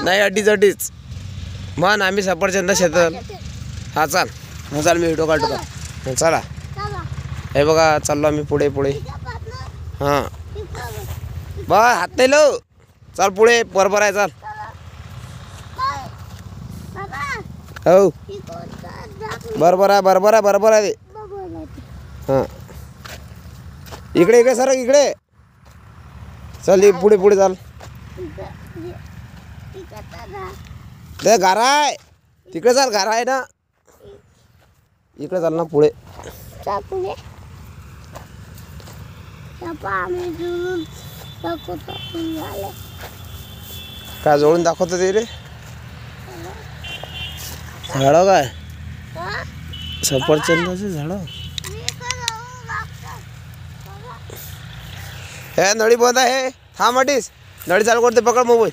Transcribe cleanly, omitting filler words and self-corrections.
नाही अडीच मन आम्ही सफरचंद शेतात. हा चाल मी व्हिडिओ काढतो का. चला हे बघा चाललो आम्ही पुढे हां बा हात नाही लो. चाल पुढे बरोबर आहे. चाल हो बरोबर आहे. हां इकडे सर इकडे चल पुढे चाल. ते गारा आहे तिकडे चाल. गारा आहे ना इकडे चाल ना पुढे. काय जोडून दाखवतो ते रे. झाड काय सफरचंदाचे झाड. हे नळी बंद आहे. थांब अडीस नळी चालू करते. पकड मोबाईल.